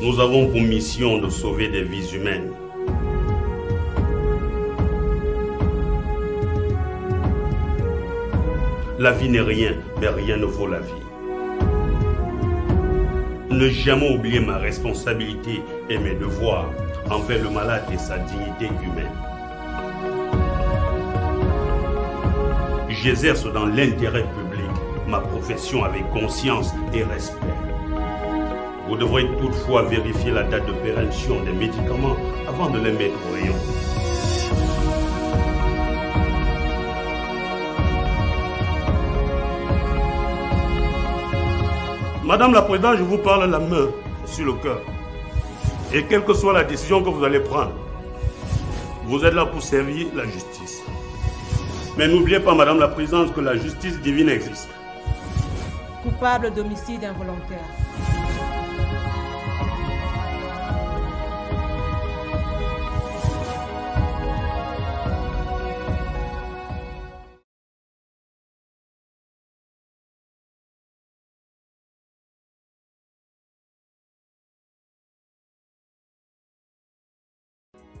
Nous avons pour mission de sauver des vies humaines. La vie n'est rien, mais rien ne vaut la vie. Ne jamais oublier ma responsabilité et mes devoirs envers le malade et sa dignité humaine. J'exerce dans l'intérêt public ma profession avec conscience et respect. Vous devrez toutefois vérifier la date de péremption des médicaments avant de les mettre au rayon. Madame la Présidente, je vous parle la main sur le cœur. Et quelle que soit la décision que vous allez prendre, vous êtes là pour servir la justice. Mais n'oubliez pas, Madame la Présidente, que la justice divine existe. Coupable d'homicide involontaire.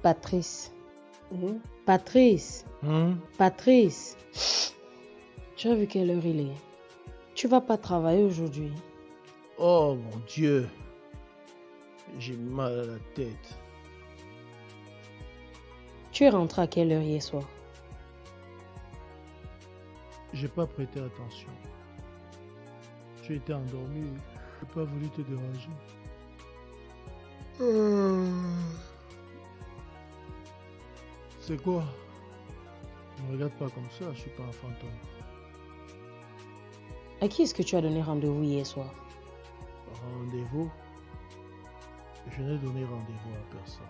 Patrice. Patrice. Patrice. Tu as vu quelle heure il est? Tu vas pas travailler aujourd'hui? Oh mon Dieu. J'ai mal à la tête. Tu es rentré à quelle heure hier soir? J'ai pas prêté attention. Tu étais endormi. J'ai pas voulu te déranger. C'est quoi? Ne me regarde pas comme ça, je suis pas un fantôme. À qui est-ce que tu as donné rendez-vous hier soir? Rendez-vous? Je n'ai donné rendez-vous à personne.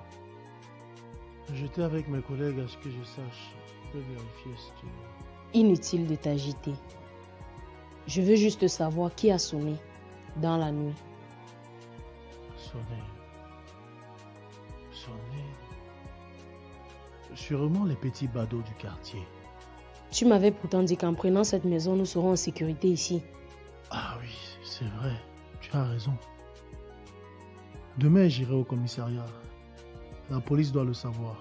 J'étais avec mes collègues à ce que je sache. Je peux vérifier si tu veux. Inutile de t'agiter. Je veux juste savoir qui a sonné dans la nuit. Sonné. Sûrement les petits badauds du quartier. Tu m'avais pourtant dit qu'en prenant cette maison, nous serons en sécurité ici. Ah oui, c'est vrai. Tu as raison. Demain, j'irai au commissariat. La police doit le savoir.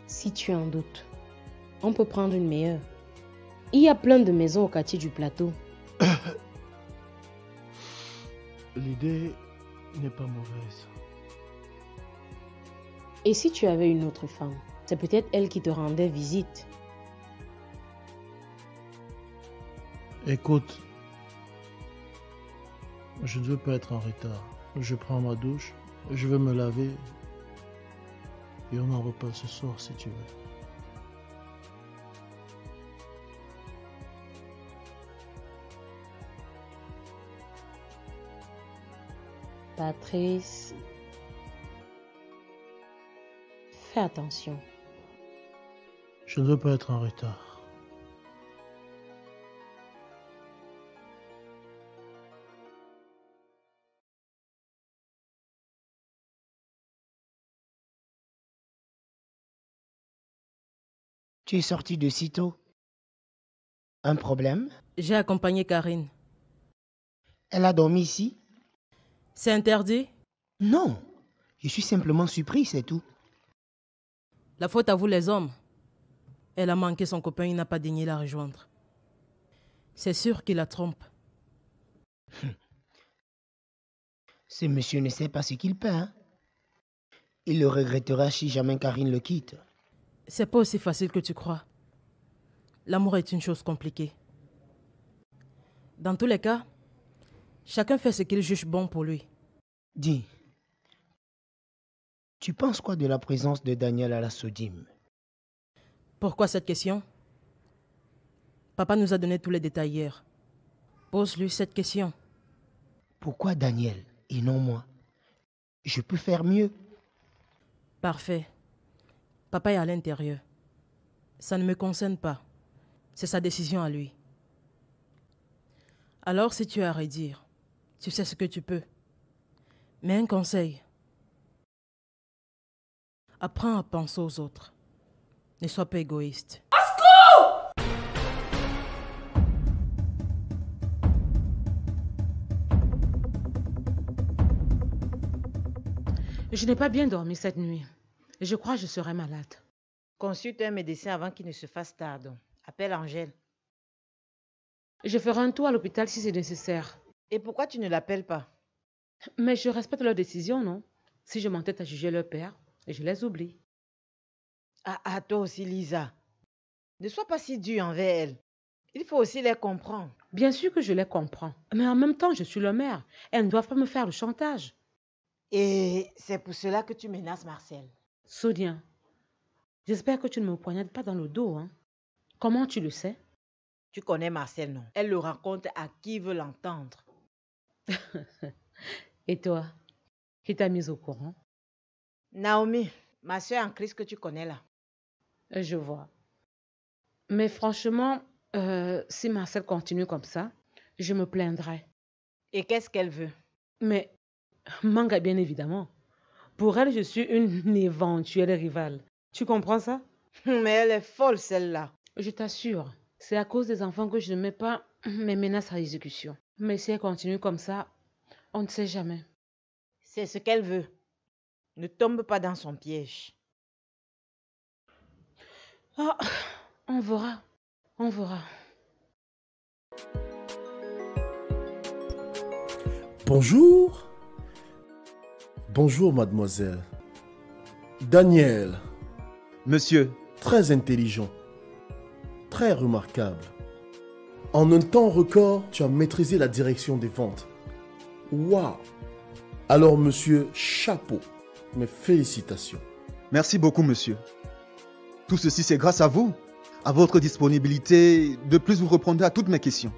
Si tu en doutes, on peut prendre une meilleure. Il y a plein de maisons au quartier du plateau. L'idée n'est pas mauvaise. Et si tu avais une autre femme? C'est peut-être elle qui te rendait visite. Écoute, je ne veux pas être en retard. Je prends ma douche, je vais me laver et on en reparle ce soir si tu veux. Patrice, fais attention. Je ne veux pas être en retard. Tu es sorti de sitôt. Un problème? J'ai accompagné Karine. Elle a dormi ici? C'est interdit? Non. Je suis simplement surpris, c'est tout. La faute à vous les hommes. Elle a manqué son copain, il n'a pas daigné la rejoindre. C'est sûr qu'il la trompe. Ce monsieur ne sait pas ce qu'il paie. Hein? Il le regrettera si jamais Karine le quitte. C'est pas aussi facile que tu crois. L'amour est une chose compliquée. Dans tous les cas, chacun fait ce qu'il juge bon pour lui. Dis, tu penses quoi de la présence de Daniel à la Sodime? Pourquoi cette question? Papa nous a donné tous les détails hier. Pose-lui cette question. Pourquoi Daniel et non moi? Je peux faire mieux. Parfait. Papa est à l'intérieur. Ça ne me concerne pas. C'est sa décision à lui. Alors si tu as à redire, tu sais ce que tu peux. Mais un conseil. Apprends à penser aux autres. Ne sois pas égoïste. Je n'ai pas bien dormi cette nuit. Je crois que je serai malade. Consulte un médecin avant qu'il ne se fasse tard. Donc. Appelle Angèle. Je ferai un tour à l'hôpital si c'est nécessaire. Et pourquoi tu ne l'appelles pas? Mais je respecte leur décision, non? Si je m'entête à juger leur père, je les oublie. Ah, toi aussi, Lisa. Ne sois pas si dure envers elles. Il faut aussi les comprendre. Bien sûr que je les comprends. Mais en même temps, je suis leur mère. Elles ne doivent pas me faire le chantage. Et c'est pour cela que tu menaces Marcel. Sonia, j'espère que tu ne me poignardes pas dans le dos. Hein? Comment tu le sais? Tu connais Marcel, non? Elle le raconte à qui veut l'entendre. Et toi, qui t'a mise au courant? Naomi, ma soeur en crise que tu connais là. Je vois. Mais franchement, si Marcel continue comme ça, je me plaindrai. Et qu'est-ce qu'elle veut? Mais Manga, bien évidemment. Pour elle, je suis une éventuelle rivale. Tu comprends ça? Mais elle est folle, celle-là. Je t'assure, c'est à cause des enfants que je ne mets pas mes menaces à exécution. Mais si elle continue comme ça, on ne sait jamais. C'est ce qu'elle veut. Ne tombe pas dans son piège. Ah, on verra. On verra. Bonjour. Bonjour, mademoiselle. Daniel. Monsieur. Très intelligent. Très remarquable. En un temps record, tu as maîtrisé la direction des ventes. Waouh! Alors, monsieur, chapeau. Mes félicitations. Merci beaucoup, monsieur. Tout ceci, c'est grâce à vous. À votre disponibilité, de plus vous répondez à toutes mes questions.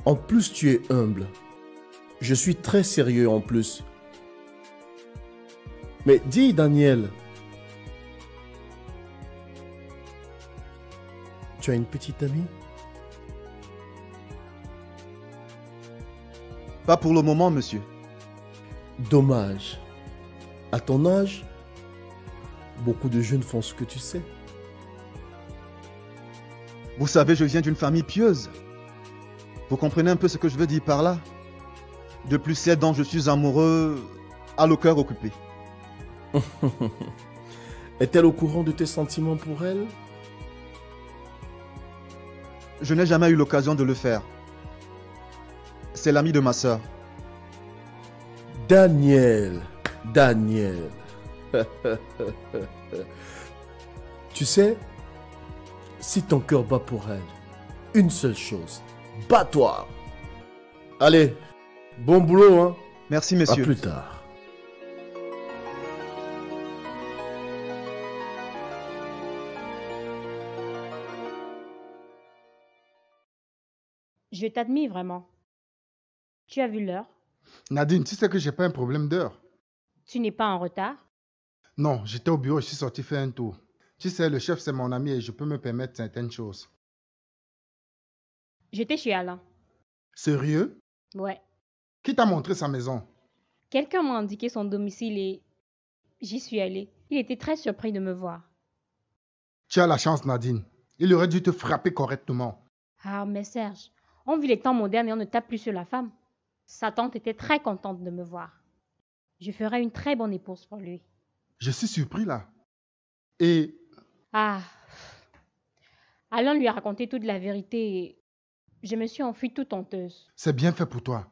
En plus, tu es humble. Je suis très sérieux en plus. Mais dis, Daniel, tu as une petite amie? Pas pour le moment, monsieur. Dommage. À ton âge, beaucoup de jeunes font ce que tu sais. Vous savez, je viens d'une famille pieuse. Vous comprenez un peu ce que je veux dire par là? De plus, celle dont je suis amoureux a le cœur occupé. Est-elle au courant de tes sentiments pour elle? Je n'ai jamais eu l'occasion de le faire. C'est l'ami de ma sœur. Daniel. Tu sais, si ton cœur bat pour elle, une seule chose, bats-toi. Allez, bon boulot, hein. Merci, messieurs. À plus tard. Je t'admire vraiment. Tu as vu l'heure? Nadine, tu sais que j'ai pas un problème d'heure. Tu n'es pas en retard? Non, j'étais au bureau, je suis sorti faire un tour. Tu sais, le chef c'est mon ami et je peux me permettre certaines choses. J'étais chez Alain. Sérieux? Ouais. Qui t'a montré sa maison? Quelqu'un m'a indiqué son domicile et j'y suis allée. Il était très surpris de me voir. Tu as la chance, Nadine. Il aurait dû te frapper correctement. Ah, mais Serge, on vit les temps modernes et on ne tape plus sur la femme. Sa tante était très contente de me voir. Je ferai une très bonne épouse pour lui. Je suis surpris là. Et... Ah. Alain lui a raconté toute la vérité et je me suis enfuie toute honteuse. c'est bien fait pour toi.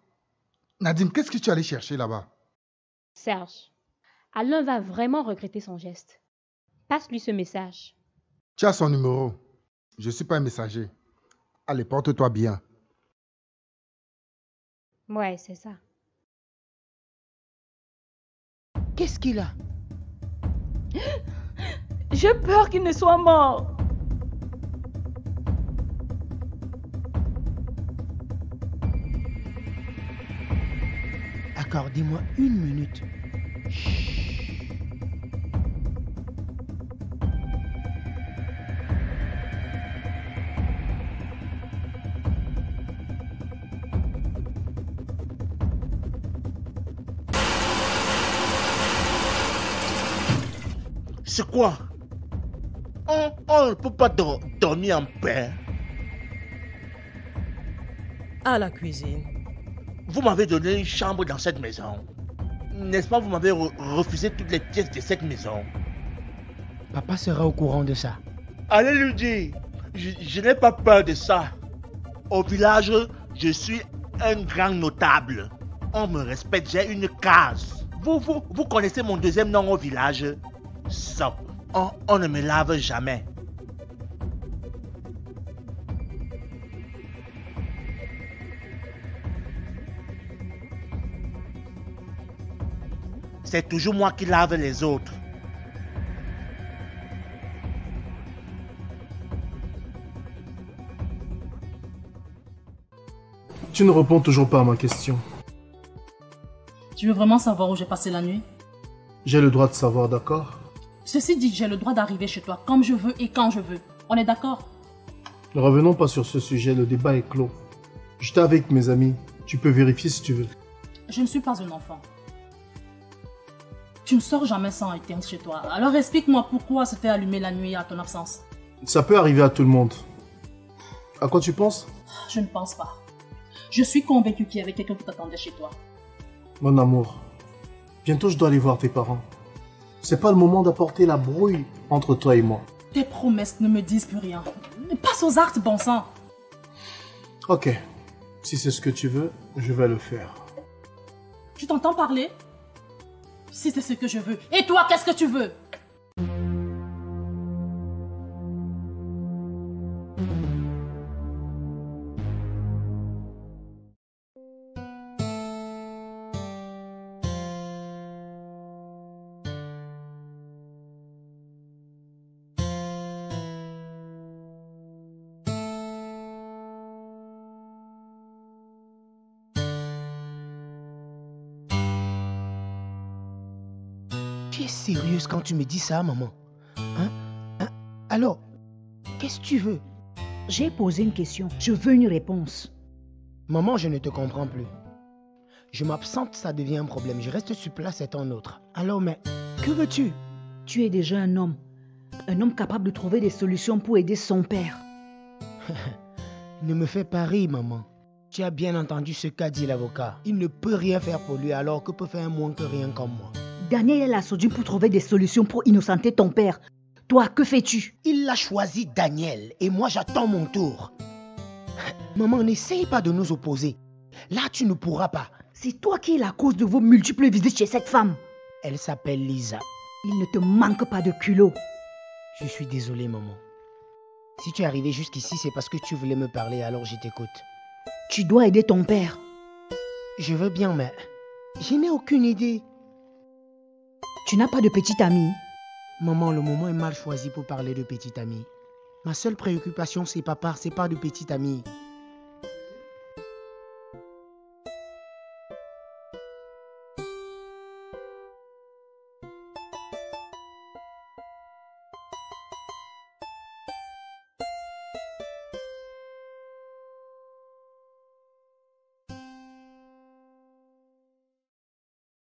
Nadine, qu'est-ce que tu allais chercher là-bas? Serge, Alain va vraiment regretter son geste. Passe-lui ce message. Tu as son numéro. Je ne suis pas un messager. Allez, porte-toi bien. Ouais, c'est ça. Qu'est-ce qu'il a? J'ai peur qu'il ne soit mort. Accordez-moi une minute. C'est quoi? On ne peut pas dormir en paix. À la cuisine. Vous m'avez donné une chambre dans cette maison. N'est-ce pas, vous m'avez refusé toutes les pièces de cette maison? Papa sera au courant de ça. Allez lui dire, je n'ai pas peur de ça. Au village, je suis un grand notable. On me respecte, j'ai une case. Vous connaissez mon deuxième nom au village? Sop. On ne me lave jamais. C'est toujours moi qui lave les autres. Tu ne réponds toujours pas à ma question. Tu veux vraiment savoir où j'ai passé la nuit? J'ai le droit de savoir, d'accord? Ceci dit, j'ai le droit d'arriver chez toi comme je veux et quand je veux. On est d'accord? Ne revenons pas sur ce sujet, le débat est clos. J'étais avec mes amis. Tu peux vérifier si tu veux. Je ne suis pas un enfant. Tu ne sors jamais sans éteindre chez toi. Alors explique-moi pourquoi c'était allumé la nuit à ton absence. Ça peut arriver à tout le monde. À quoi tu penses? Je ne pense pas. Je suis convaincue qu'il y avait quelqu'un qui t'attendait chez toi. Mon amour, bientôt je dois aller voir tes parents. C'est pas le moment d'apporter la brouille entre toi et moi. Tes promesses ne me disent plus rien. Passe aux actes, bon sang. Ok, si c'est ce que tu veux, je vais le faire. Tu t'entends parler? Si c'est ce que je veux. Et toi, qu'est-ce que tu veux? Tu es sérieuse quand tu me dis ça, maman? Alors, qu'est-ce que tu veux? J'ai posé une question. Je veux une réponse. Maman, je ne te comprends plus. Je m'absente, ça devient un problème. Je reste sur place, c'est un autre. Alors, mais que veux-tu? Tu es déjà un homme. Un homme capable de trouver des solutions pour aider son père. Ne me fais pas rire, maman. Tu as bien entendu ce qu'a dit l'avocat. Il ne peut rien faire pour lui, alors que peut faire moins que rien comme moi. Daniel est la sourdine pour trouver des solutions pour innocenter ton père. Toi, que fais-tu? Il a choisi Daniel et moi j'attends mon tour. Maman, n'essaye pas de nous opposer. Là, tu ne pourras pas. C'est toi qui es la cause de vos multiples visites chez cette femme. Elle s'appelle Lisa. Il ne te manque pas de culot. Je suis désolé, maman. Si tu es arrivé jusqu'ici, c'est parce que tu voulais me parler, alors je t'écoute. Tu dois aider ton père. Je veux bien, mais je n'ai aucune idée. Tu n'as pas de petite amie? Maman, le moment est mal choisi pour parler de petite amie. Ma seule préoccupation, c'est papa, c'est pas de petite amie.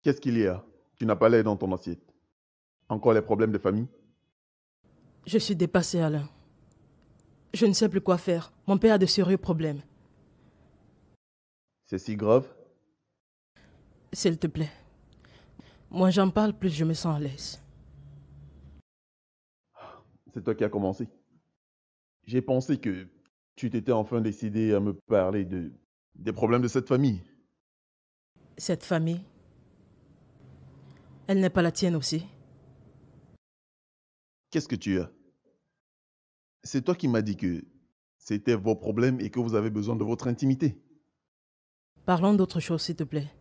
Qu'est-ce qu'il y a? Tu n'as pas l'air dans ton assiette. Encore les problèmes de famille? Je suis dépassée, Alain. Je ne sais plus quoi faire. Mon père a de sérieux problèmes. C'est si grave? S'il te plaît. Moins j'en parle, plus je me sens à l'aise. C'est toi qui as commencé. J'ai pensé que tu t'étais enfin décidé à me parler des problèmes de cette famille. Cette famille, elle n'est pas la tienne aussi? Qu'est-ce que tu as? C'est toi qui m'as dit que c'était vos problèmes et que vous avez besoin de votre intimité. Parlons d'autre chose, s'il te plaît.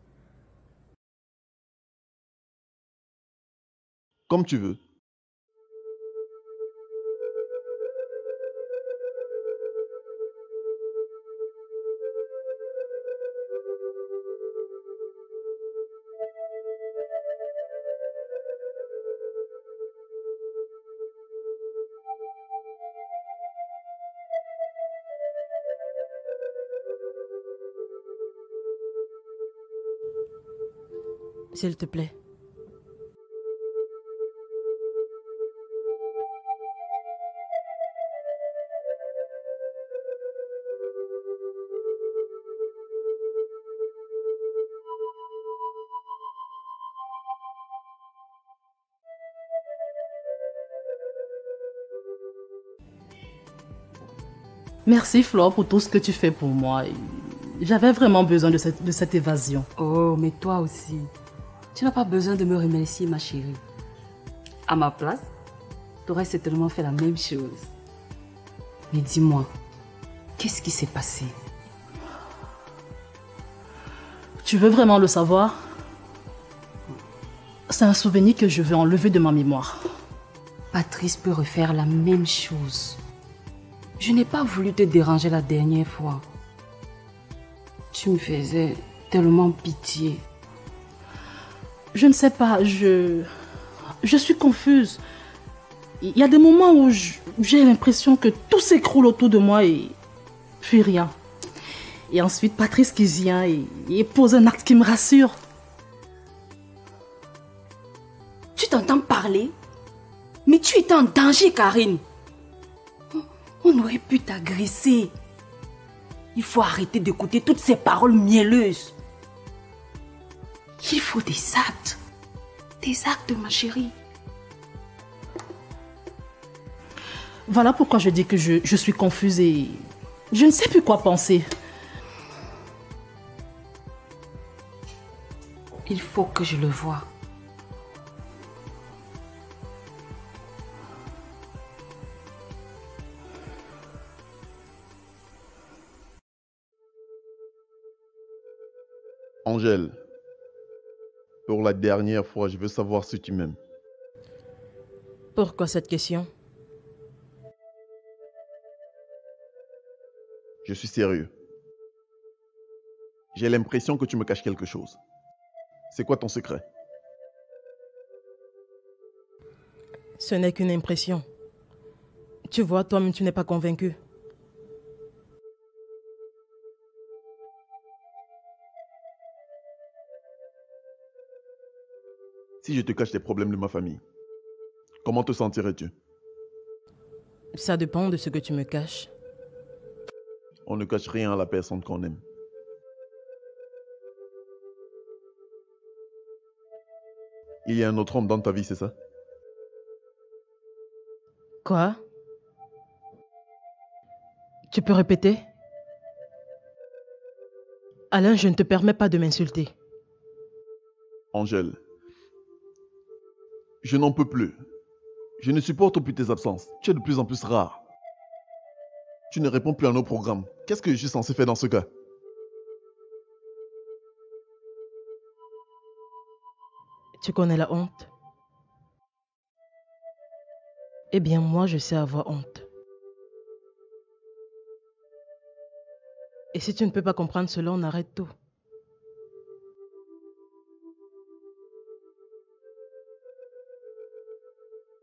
Comme tu veux. S'il te plaît. Merci Flore pour tout ce que tu fais pour moi. J'avais vraiment besoin de cette évasion. Oh, mais toi aussi. Tu n'as pas besoin de me remercier, ma chérie. À ma place, tu aurais certainement fait la même chose. Mais dis-moi, qu'est-ce qui s'est passé? Tu veux vraiment le savoir? C'est un souvenir que je veux enlever de ma mémoire. Patrice peut refaire la même chose. Je n'ai pas voulu te déranger la dernière fois. Tu me faisais tellement pitié. Je ne sais pas, je suis confuse. Il y a des moments où j'ai l'impression que tout s'écroule autour de moi et puis rien. Et ensuite, Patrice qui vient et pose un acte qui me rassure. Tu t'entends parler? Mais tu étais en danger, Karine. On aurait pu t'agresser. Il faut arrêter d'écouter toutes ces paroles mielleuses. Il faut des actes. Des actes, ma chérie. Voilà pourquoi je dis que je suis confuse et je ne sais plus quoi penser. Il faut que je le voie. Angèle, pour la dernière fois, je veux savoir si tu m'aimes. Pourquoi cette question? Je suis sérieux. J'ai l'impression que tu me caches quelque chose. C'est quoi ton secret? Ce n'est qu'une impression. Tu vois, toi-même, tu n'es pas convaincu. Si je te cache les problèmes de ma famille, comment te sentirais-tu? Ça dépend de ce que tu me caches. On ne cache rien à la personne qu'on aime. Il y a un autre homme dans ta vie, c'est ça? Quoi? Tu peux répéter? Alain, je ne te permets pas de m'insulter. Angèle, je n'en peux plus. Je ne supporte plus tes absences. Tu es de plus en plus rare. Tu ne réponds plus à nos programmes. Qu'est-ce que je suis censé faire dans ce cas? Tu connais la honte? Eh bien, moi, je sais avoir honte. Et si tu ne peux pas comprendre cela, on arrête tout.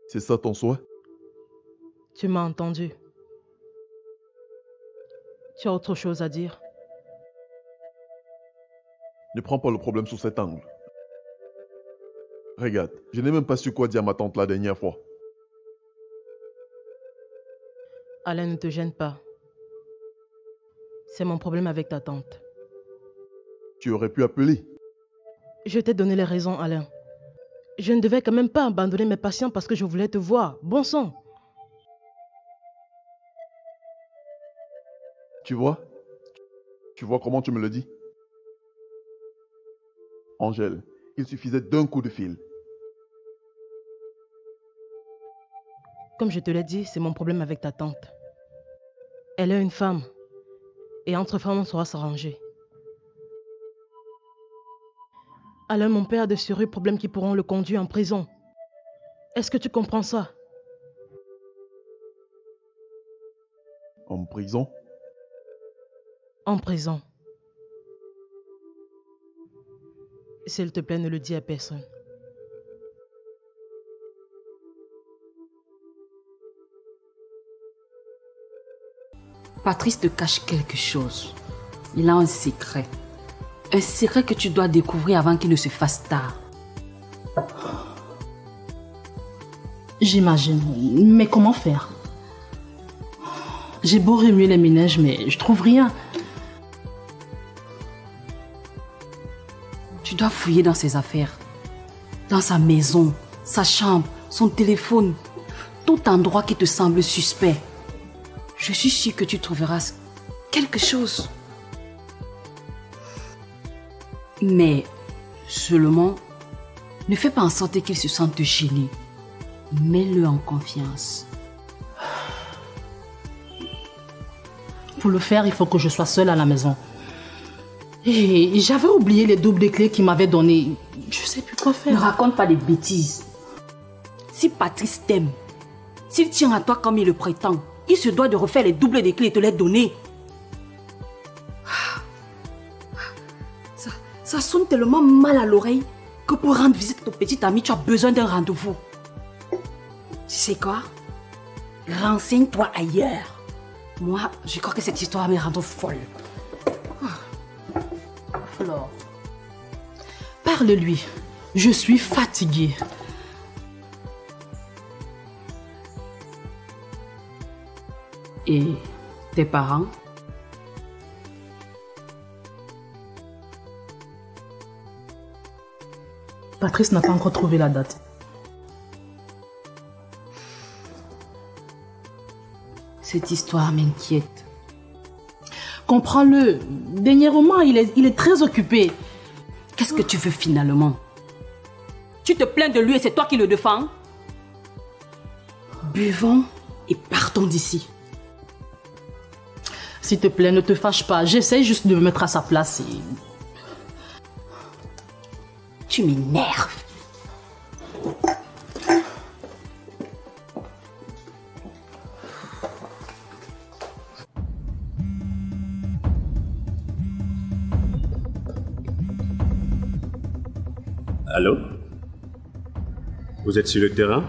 C'est ça ton souhait? Tu m'as entendu. Tu as autre chose à dire? Ne prends pas le problème sous cet angle. Regarde, je n'ai même pas su quoi dire à ma tante la dernière fois. Alain, ne te gêne pas. C'est mon problème avec ta tante. Tu aurais pu appeler. Je t'ai donné les raisons, Alain. Je ne devais quand même pas abandonner mes patients parce que je voulais te voir. Bon sang. Tu vois? Tu vois comment tu me le dis? Angèle, il suffisait d'un coup de fil. Comme je te l'ai dit, c'est mon problème avec ta tante. Elle est une femme. Et entre femmes, on saura s'arranger. Alain, mon père a de sérieux problèmes qui pourront le conduire en prison. Est-ce que tu comprends ça? En prison? En prison. S'il te plaît, ne le dis à personne. Patrice te cache quelque chose. Il a un secret. Un secret que tu dois découvrir avant qu'il ne se fasse tard. J'imagine. Mais comment faire? J'ai beau remuer les ménages, mais je trouve rien. Tu dois fouiller dans ses affaires. Dans sa maison, sa chambre, son téléphone. Tout endroit qui te semble suspect. Je suis sûre que tu trouveras quelque chose. Mais seulement, ne fais pas en sorte qu'il se sente gêné. Mets-le en confiance. Pour le faire, il faut que je sois seule à la maison. Et j'avais oublié les doubles de clés qu'il m'avait données. Je sais plus quoi faire. Ne raconte pas des bêtises. Si Patrice t'aime, s'il tient à toi comme il le prétend, il se doit de refaire les doubles de clés et te les donner. Ça sonne tellement mal à l'oreille que pour rendre visite à ton petit ami, tu as besoin d'un rendez-vous. Tu sais quoi? Renseigne-toi ailleurs. Moi, je crois que cette histoire me rend folle. Flore, parle-lui. Je suis fatiguée. Et tes parents? Patrice n'a pas encore trouvé la date. Cette histoire m'inquiète. Comprends-le. Dernièrement, il est très occupé. Qu'est-ce que tu veux finalement? Tu te plains de lui et c'est toi qui le défends? Buvons et partons d'ici. S'il te plaît, ne te fâche pas. J'essaie juste de me mettre à sa place et... Tu m'énerves. Allô? Vous êtes sur le terrain?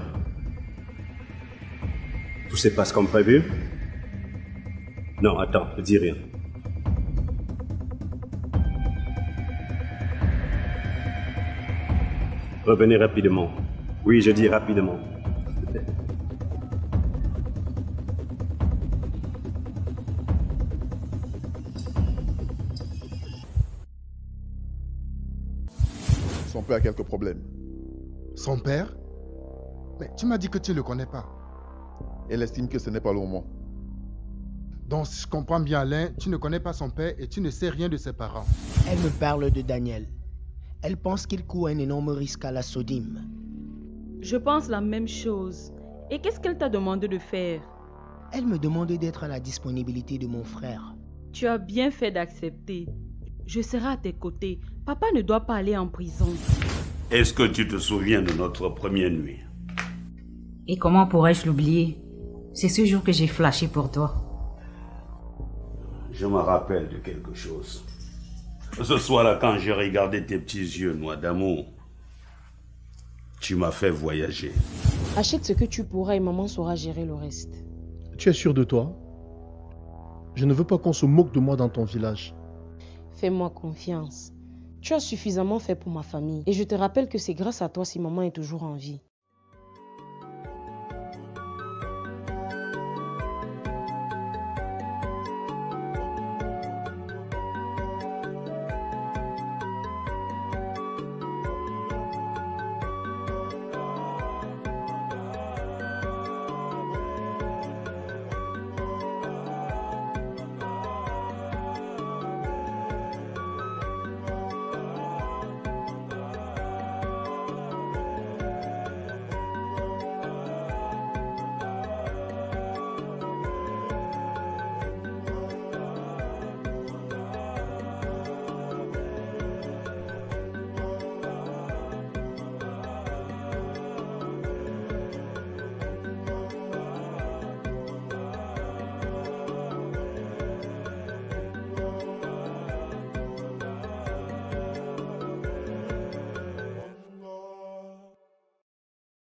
Tout se passe comme prévu? Non, attends, ne dis rien. Revenez rapidement. Oui, je dis rapidement. Son père a quelques problèmes. Son père? Mais tu m'as dit que tu ne le connais pas. Elle estime que ce n'est pas le moment. Donc, si je comprends bien, Alain, tu ne connais pas son père et tu ne sais rien de ses parents. Elle me parle de Daniel. Elle pense qu'il court un énorme risque à la Sodime. Je pense la même chose. Et qu'est-ce qu'elle t'a demandé de faire? Elle me demande d'être à la disponibilité de mon frère. Tu as bien fait d'accepter. Je serai à tes côtés. Papa ne doit pas aller en prison. Est-ce que tu te souviens de notre première nuit? Et comment pourrais-je l'oublier? C'est ce jour que j'ai flashé pour toi. Je me rappelle de quelque chose. Ce soir-là, quand j'ai regardé tes petits yeux noirs d'amour, tu m'as fait voyager. Achète ce que tu pourras et maman saura gérer le reste. Tu es sûr de toi? Je ne veux pas qu'on se moque de moi dans ton village. Fais-moi confiance. Tu as suffisamment fait pour ma famille. Et je te rappelle que c'est grâce à toi si maman est toujours en vie.